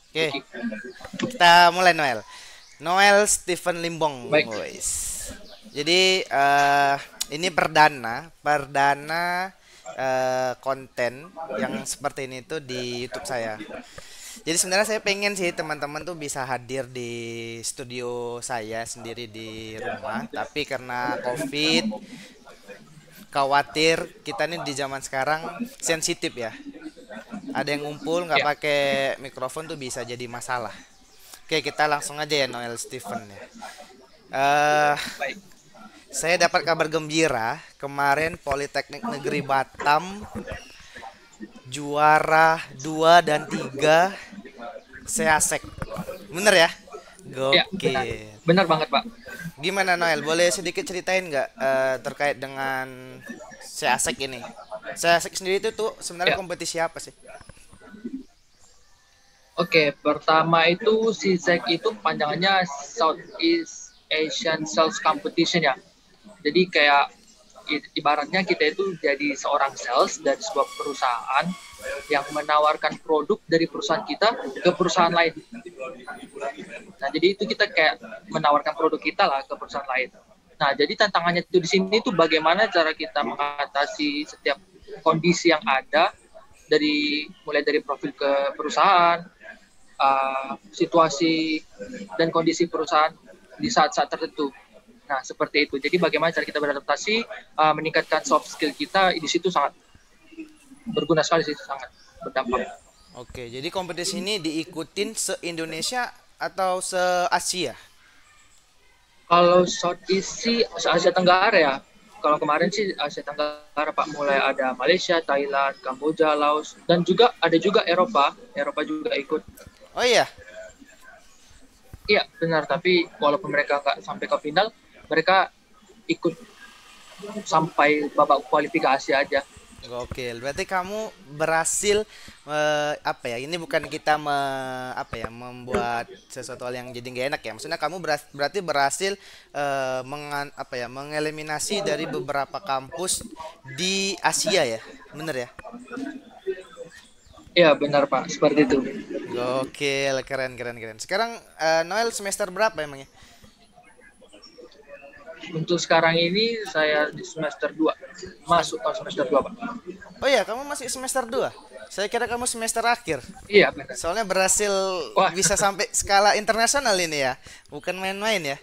Oke, Oke, kita mulai Noel. Noel Stephen Limbong, baik. guys. Jadi ini perdana, konten yang seperti ini tuh di YouTube saya. Jadi sebenarnya saya pengen sih teman-teman tuh bisa hadir di studio saya sendiri di rumah, tapi karena COVID, khawatir kita nih di zaman sekarang sensitif ya. Ada yang ngumpul nggak Ya, pakai mikrofon tuh bisa jadi masalah. Oke, kita langsung aja ya Noel Steven ya. Eh, baik. saya dapat kabar gembira kemarin Politeknik Negeri Batam juara 2 dan 3 Seasek. Bener ya? Ya, benar. Gokil. Benar banget, Pak. Gimana Noel? Boleh sedikit ceritain nggak terkait dengan Seasek ini? Seasek sendiri itu tuh sebenarnya Ya. kompetisi apa sih? Oke, pertama itu SISEC itu panjangannya Southeast Asian Sales Competition ya. Jadi kayak ibaratnya kita itu jadi seorang sales dari sebuah perusahaan yang menawarkan produk dari perusahaan kita ke perusahaan lain. Nah, jadi itu kita kayak menawarkan produk kita lah ke perusahaan lain. Nah, jadi tantangannya itu di sini itu bagaimana cara kita mengatasi setiap kondisi yang ada dari mulai dari profil ke perusahaan, situasi dan kondisi perusahaan di saat-saat tertentu. Nah, seperti itu. Jadi bagaimana cara kita beradaptasi, meningkatkan soft skill kita di situ sangat berguna sekali sih, sangat berdampak. Oke, jadi kompetisi ini diikutin se-Indonesia atau se-Asia? Kalau Southeast sih Asia Tenggara ya. Kalau kemarin sih Asia Tenggara Pak, mulai ada Malaysia, Thailand, Kamboja, Laos, dan juga ada juga Eropa. Eropa juga ikut. Oh iya. Iya benar, tapi walaupun mereka nggak sampai ke final, mereka ikut sampai babak kualifikasi aja. Gokil. Berarti kamu berhasil apa ya? Ini bukan kita apa ya, membuat sesuatu hal yang jadi nggak enak ya. Maksudnya kamu berarti berhasil apa ya, mengeliminasi dari beberapa kampus di Asia ya. Bener ya? Iya benar Pak, seperti itu. Gokil, keren keren keren. Sekarang Noel semester berapa emangnya? Untuk sekarang ini saya di semester 2, Semester. masuk ke semester 2 Pak. Oh iya, kamu masih semester 2. Saya kira kamu semester akhir. Iya benar. Soalnya berhasil Wah, bisa sampai skala internasional ini ya. Bukan main-main ya.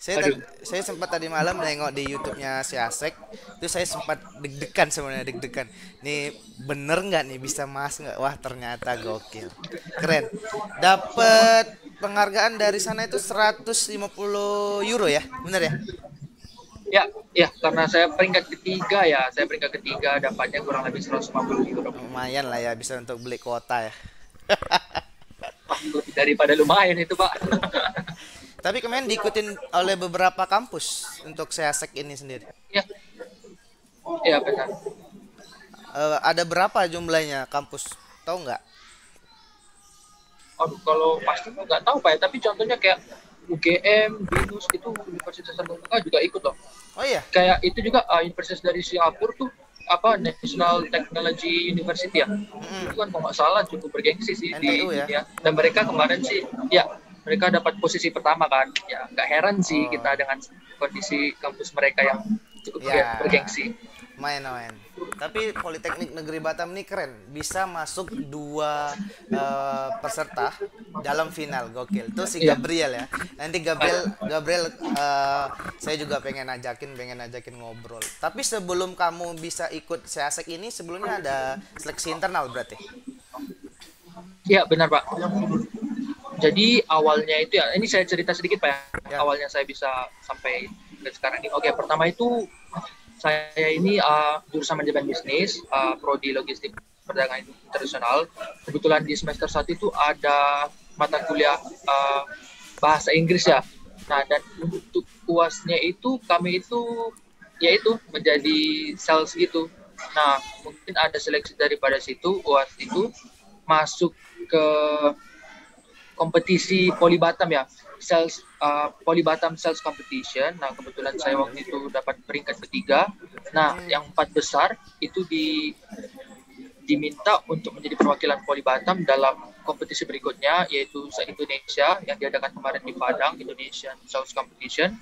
aduh. Saya sempat tadi malam nengok di YouTube-nya si Asek. Itu saya sempat deg-degan sebenarnya deg-degan. Nih bener nggak nih bisa mas nggak? Wah ternyata gokil. Keren. Dapat penghargaan dari sana itu 150 euro ya. Bener ya? Ya, ya karena saya peringkat ketiga ya, saya peringkat ketiga dapatnya kurang lebih 150 euro. Lumayan lah ya bisa untuk beli kuota ya. Wah, lebih daripada lumayan itu Pak. Tapi kemarin diikutin oleh beberapa kampus untuk Seasek ini sendiri. Ya, ya benar. Ada berapa jumlahnya kampus? Tahu nggak? Aduh, kalau pasti nggak tahu Pak ya, tapi contohnya kayak UGM, BINUS itu Universitas Terbuka juga ikut loh. Oh iya, Kayak itu juga universitas dari Singapura tuh apa National Technology University ya. mm-mm. Itu kan kalau nggak salah cukup bergengsi sih di NTU ya. dunia. Dan mereka kemarin sih, ya mereka dapat posisi pertama kan. Ya nggak heran sih Oh, kita dengan kondisi kampus mereka yang cukup ya, bergengsi. main. Tapi Politeknik Negeri Batam ini keren, bisa masuk dua peserta dalam final, gokil. Itu si Iya. Gabriel ya. Nanti Gabriel saya juga pengen ajakin ngobrol. Tapi sebelum kamu bisa ikut Seasek ini, sebelumnya ada seleksi internal berarti. Iya benar Pak. Jadi awalnya itu ya, ini saya cerita sedikit Pak ya. Ya. Awalnya saya bisa sampai ke sekarang ini. Oke, pertama itu saya ini jurusan manajemen bisnis, prodi logistik perdagangan internasional. Kebetulan di semester 1 itu ada mata kuliah bahasa Inggris ya. Nah, dan untuk UASnya itu kami itu yaitu menjadi sales gitu. Nah, mungkin ada seleksi daripada situ UAS itu masuk ke kompetisi Poli Batam ya, sales Poli Batam Sales Competition. Nah kebetulan saya waktu itu dapat peringkat ketiga. Nah Hmm. yang empat besar itu diminta untuk menjadi perwakilan Poli Batam dalam kompetisi berikutnya, yaitu se-Indonesia yang diadakan kemarin di Padang, Indonesian Sales Competition.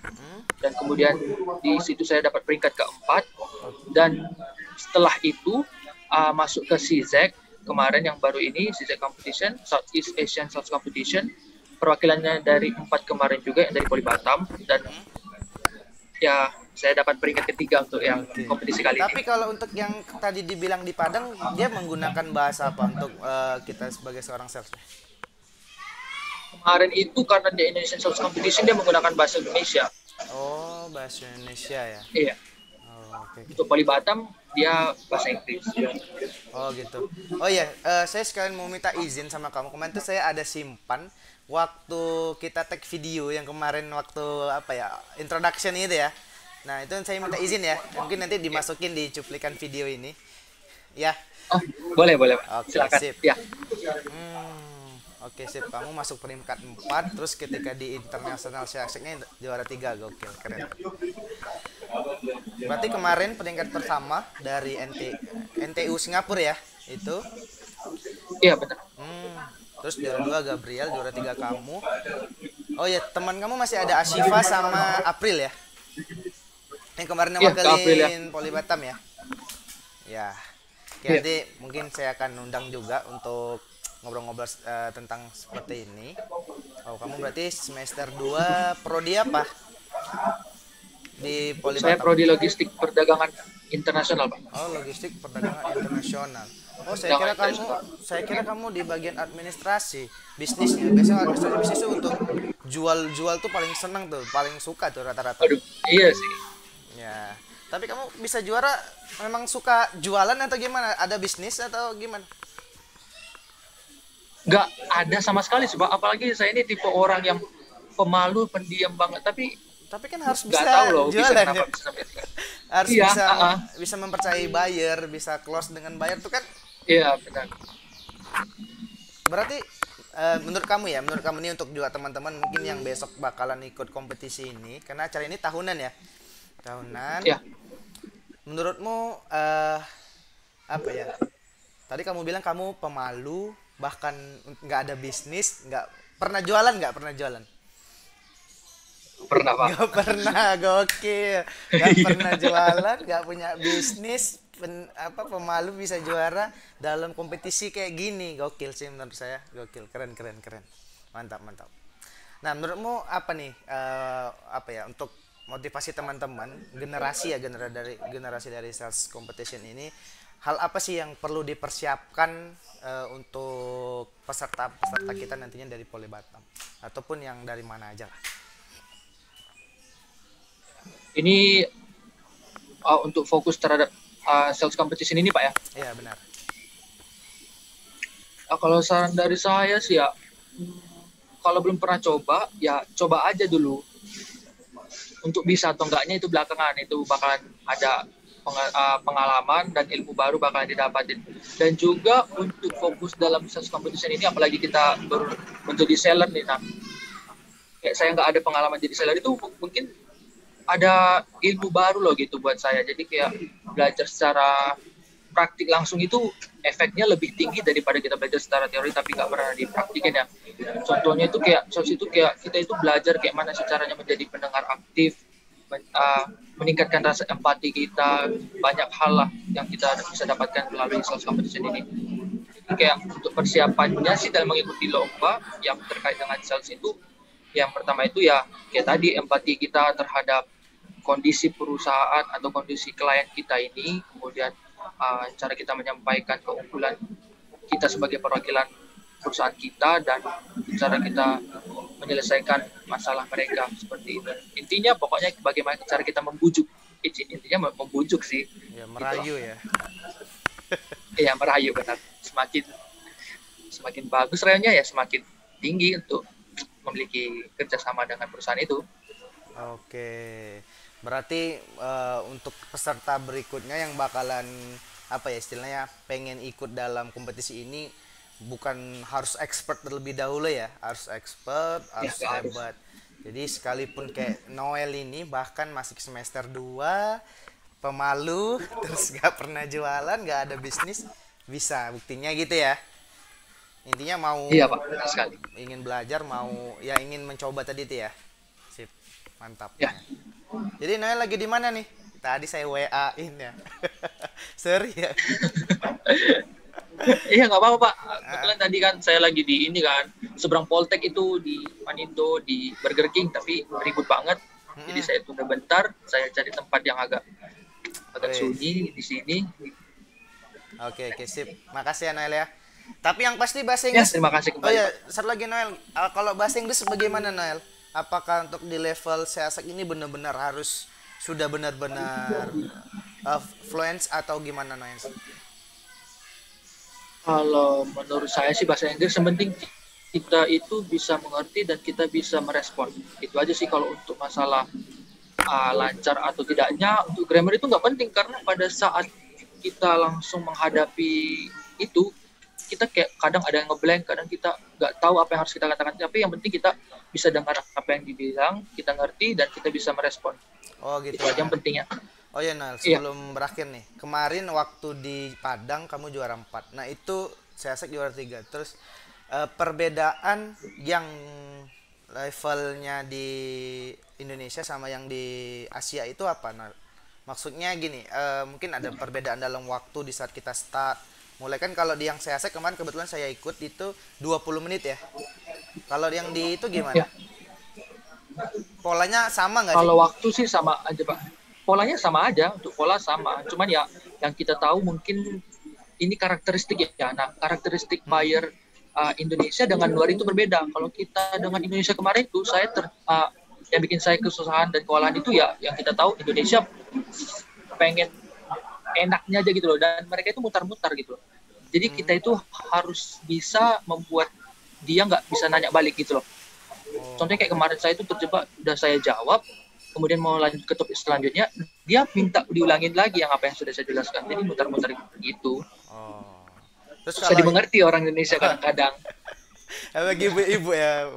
Dan kemudian di situ saya dapat peringkat keempat. Dan setelah itu masuk ke CZEC kemarin yang baru ini, CZEC Competition, Southeast Asian Sales Competition. Perwakilannya dari 4 kemarin juga yang dari Poli Batam. Dan ya saya dapat peringkat ketiga untuk yang kompetisi kali ini. Tapi kalau untuk yang tadi dibilang di Padang, dia menggunakan bahasa apa untuk kita sebagai seorang sales? Kemarin itu karena di Indonesian Sales Competition dia menggunakan bahasa Indonesia. Oh, bahasa Indonesia ya. Iya. Oh, oke. Untuk Poli Batam dia bahasa Inggris. Oh gitu. Oh ya, saya sekalian mau minta izin sama kamu. Kemarin tuh saya ada simpan waktu kita tag video yang kemarin waktu apa ya, introduction itu ya. Nah, itu saya minta izin ya. Mungkin nanti dimasukin di cuplikan video ini. Ya. Oh, boleh. Oke, Silakan. sip. Ya. Oke, sip. Kamu masuk peringkat 4, terus ketika di international seleksinya juara 3, gokil, keren. Berarti kemarin peringkat pertama dari NTU Singapura ya, itu. Iya, benar. Terus juara 2 Gabriel, juara 3 kamu. Oh ya, teman kamu masih ada Ashifa sama April ya? Yang kemarin Iya, Kak April ya. wakilin Poli Batam ya? Ya. Oke, Iya. nanti mungkin saya akan undang juga untuk ngobrol-ngobrol tentang seperti ini. Oh, kamu berarti semester 2 prodi apa? Di Poli Saya Batam. prodi logistik perdagangan internasional, Pak. Oh, logistik perdagangan internasional. Oh, saya kira kamu di bagian administrasi, bisnisnya. Biasanya administrasi bisnis itu untuk jual tuh paling senang tuh, paling suka tuh rata-rata. Aduh, iya sih. Ya. Tapi kamu bisa juara memang suka jualan atau gimana? Ada bisnis atau gimana? Nggak ada sama sekali sih, Pak. Apalagi saya ini tipe orang yang pemalu, pendiam banget. Tapi kan harus Nggak bisa tahu loh bisa jualan kenapa ya. bisa sampai sekarang. Harus Iya, bisa mempercayai buyer, bisa close dengan buyer tuh kan. Iya, benar. Berarti menurut kamu nih untuk juga teman-teman mungkin yang besok bakalan ikut kompetisi ini, karena acara ini tahunan ya. Tahunan. Iya. Menurutmu apa ya? Tadi kamu bilang kamu pemalu, bahkan nggak ada bisnis, nggak pernah jualan. Pernah, Pak. Nggak pernah, gokil. Nggak pernah jualan, nggak punya bisnis, pemalu bisa juara dalam kompetisi kayak gini. Gokil sih menurut saya, gokil, keren. Mantap. Nah, menurutmu apa nih apa ya untuk motivasi teman-teman generasi dari sales competition ini, hal apa sih yang perlu dipersiapkan untuk peserta kita nantinya dari Poli Batam ataupun yang dari mana aja lah. Ini untuk fokus terhadap sales competition ini, Pak ya. Iya, benar. Kalau saran dari saya sih ya, kalau belum pernah coba, ya coba aja dulu. Untuk bisa atau enggaknya itu belakangan, itu bakalan ada pengalaman dan ilmu baru bakalan didapatin. Dan juga untuk fokus dalam sales competition ini, apalagi kita baru menjadi seller nih, nah, kayak saya nggak ada pengalaman jadi seller itu mungkin ada ilmu baru loh gitu buat saya. Jadi kayak belajar secara praktik langsung itu efeknya lebih tinggi daripada kita belajar secara teori tapi nggak pernah dipraktikin ya. Contohnya itu kayak kita itu belajar kayak mana sih caranya menjadi pendengar aktif, meningkatkan rasa empati kita, banyak hal lah yang kita bisa dapatkan melalui sales competition ini. Jadi kayak untuk persiapannya sih dalam mengikuti lomba yang terkait dengan sales itu, yang pertama itu ya kayak tadi empati kita terhadap kondisi perusahaan atau kondisi klien kita ini, kemudian cara kita menyampaikan keunggulan kita sebagai perwakilan perusahaan kita dan cara kita menyelesaikan masalah mereka seperti itu. Intinya pokoknya bagaimana cara kita membujuk. Intinya membujuk sih. Ya, merayu gitu. Ya. Iya, merayu benar. Semakin bagus rayunya ya semakin tinggi untuk memiliki kerjasama dengan perusahaan itu. Oke. Berarti untuk peserta berikutnya yang bakalan apa ya istilahnya pengen ikut dalam kompetisi ini bukan harus expert terlebih dahulu ya, harus expert, harus Ya, hebat. Jadi sekalipun kayak Noel ini bahkan masih semester 2, pemalu, terus gak pernah jualan, gak ada bisnis, bisa, buktinya gitu ya. Intinya mau Iya Pak, benar sekali. ingin belajar, mau ya ingin mencoba tadi tuh ya. Sip, mantap. Ya, Jadi Noel lagi di mana nih? Tadi saya WA-in ya. Sorry ya. iya nggak apa-apa Pak. Ah, Kebetulan tadi kan saya lagi di ini kan, seberang Poltek itu di Manindo di Burger King, tapi ribut banget. Jadi mm-mm. saya tunda bentar, saya cari tempat yang agak agak Wes. sunyi di sini. Oke, oke, sip. Makasih ya Noel ya. Tapi yang pasti bahasa Ya, Inggris. terima kasih Oh kembali ya, Pak. satu lagi Noel. Kalau bahasa Inggris bagaimana Noel? Apakah untuk di level seasak ini benar-benar harus sudah benar-benar fluent atau gimana Noel? Kalau menurut saya sih bahasa Inggris yang penting kita itu bisa mengerti dan kita bisa merespon. Itu aja sih kalau untuk masalah lancar atau tidaknya. Untuk grammar itu nggak penting karena pada saat kita langsung menghadapi itu kita kayak kadang ada yang ngeblank, kadang kita nggak tahu apa yang harus kita katakan. Tapi yang penting kita bisa dengar apa yang dibilang, kita ngerti dan kita bisa merespon. Oh gitu Itu ya aja yang Noel. penting ya. Oh ya Noel, Iya. sebelum berakhir nih. Kemarin waktu di Padang kamu juara 4. Nah, itu seasak juara 3. Terus perbedaan yang levelnya di Indonesia sama yang di Asia itu apa Noel? Maksudnya gini, mungkin ada perbedaan dalam waktu di saat kita start. Mulai kan kalau di yang seasak kemarin kebetulan saya ikut itu 20 menit ya. Kalau yang di itu gimana? Ya, Polanya sama nggak sih? kalau waktu sih sama aja Pak. Polanya sama aja, untuk pola sama. Cuman ya yang kita tahu mungkin ini karakteristik ya. Nah, karakteristik Hmm. buyer Indonesia dengan luar itu berbeda. Kalau kita dengan Indonesia kemarin itu yang bikin saya kesusahan dan kewalahan itu ya yang kita tahu Indonesia pengen enaknya aja gitu loh, dan mereka itu mutar-mutar gitu loh. Jadi kita Hmm. itu harus bisa membuat dia nggak bisa nanya balik gitu loh. Contohnya Oh. kayak kemarin saya itu terjebak, udah saya jawab, kemudian mau lanjut ke topik selanjutnya, dia minta diulangin lagi yang apa yang sudah saya jelaskan. Jadi muter-muter gitu. Oh. Terus Susah kalau dimengerti orang Indonesia kadang-kadang. bagi ibu-ibu ya.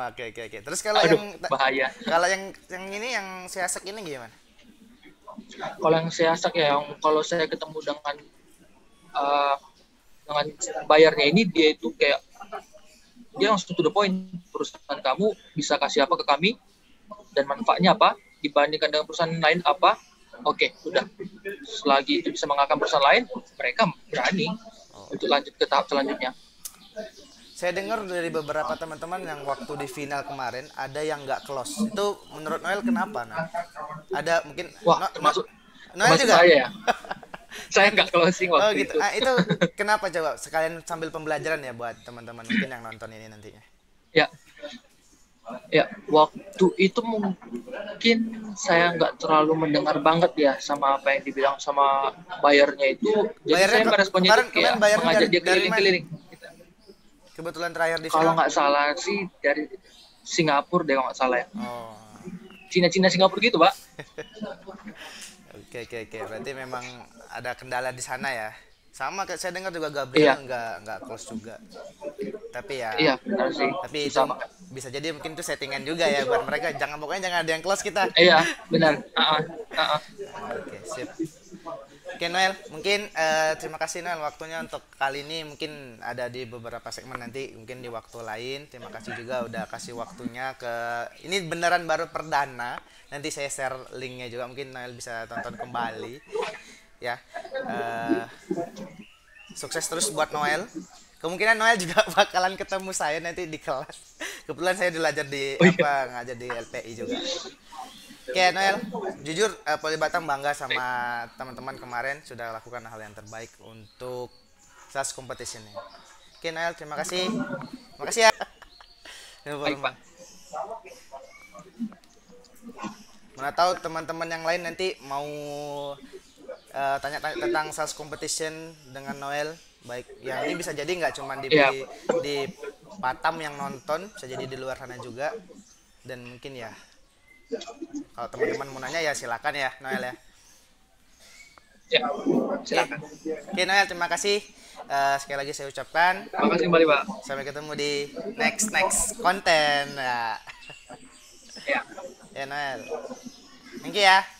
Oke, oke, oke. Terus kalau Aduh, yang bahaya. kalau yang ini yang siasat ini gimana? Kalau yang saya sak ya, kalau saya ketemu uh, dengan bayarnya ini, dia itu kayak dia langsung to the point. Perusahaan kamu bisa kasih apa ke kami dan manfaatnya apa dibandingkan dengan perusahaan lain apa? Oke, udah. Selagi itu bisa mengalahkan perusahaan lain, mereka berani Oh. untuk lanjut ke tahap selanjutnya. Saya dengar dari beberapa teman-teman yang waktu di final kemarin ada yang nggak close. Itu menurut Noel kenapa, Noel? Ada mungkin Wah, termasuk Noel termasuk juga? saya ya. Saya nggak closing Oh waktu gitu. itu. Ah, itu kenapa coba? Sekalian sambil pembelajaran ya buat teman-teman mungkin yang nonton ini nantinya. Ya, ya, waktu itu mungkin saya nggak terlalu mendengar banget ya sama apa yang dibilang sama bayarnya itu. Jadi Bayarnya saya meresponnya itu kemarin kayak kemarin bayarnya mengajak dia dari mana? keliling-keliling. Kebetulan terakhir di Kalau final. nggak salah sih dari Singapura deh kalau nggak salah ya. Oh. Cina-Cina Singapura gitu, Pak. Oke, oke, oke. Berarti memang ada kendala di sana ya. Sama kayak saya dengar juga Iya, Gabriel nggak close juga. Tapi ya, iya benar sih. tapi itu Susah banget. bisa jadi mungkin itu settingan juga ya buat mereka. Jangan pokoknya jangan ada yang close kita. Iya, benar. Oke, sip. Oke Noel, mungkin terima kasih Noel waktunya untuk kali ini mungkin ada di beberapa segmen nanti mungkin di waktu lain. Terima kasih juga udah kasih waktunya ke ini beneran baru perdana. Nanti saya share linknya juga mungkin Noel bisa tonton kembali ya. Eh, Sukses terus buat Noel. Kemungkinan Noel juga bakalan ketemu saya nanti di kelas. Kebetulan saya belajar di Oh iya, apa ngajar di LPI juga. Oke Noel, jujur Poli Batam bangga sama teman-teman kemarin sudah lakukan hal yang terbaik untuk SAS competition ini. Oke Noel, terima kasih. Terima kasih ya. No baik, problem. Pak. Mana tahu teman-teman yang lain nanti mau tanya-tanya tentang SAS competition dengan Noel. Baik, yang ini bisa jadi nggak cuma Iya, di Batam yang nonton, bisa jadi di luar sana juga. Dan mungkin ya kalau teman-teman mau nanya ya silakan ya Noel ya. ya. Oke, Silakan. oke Noel terima kasih. Sekali lagi saya ucapkan Terima kasih kembali, Pak. sampai ketemu di next next konten ya. Ya. Ya Noel. Thank you ya.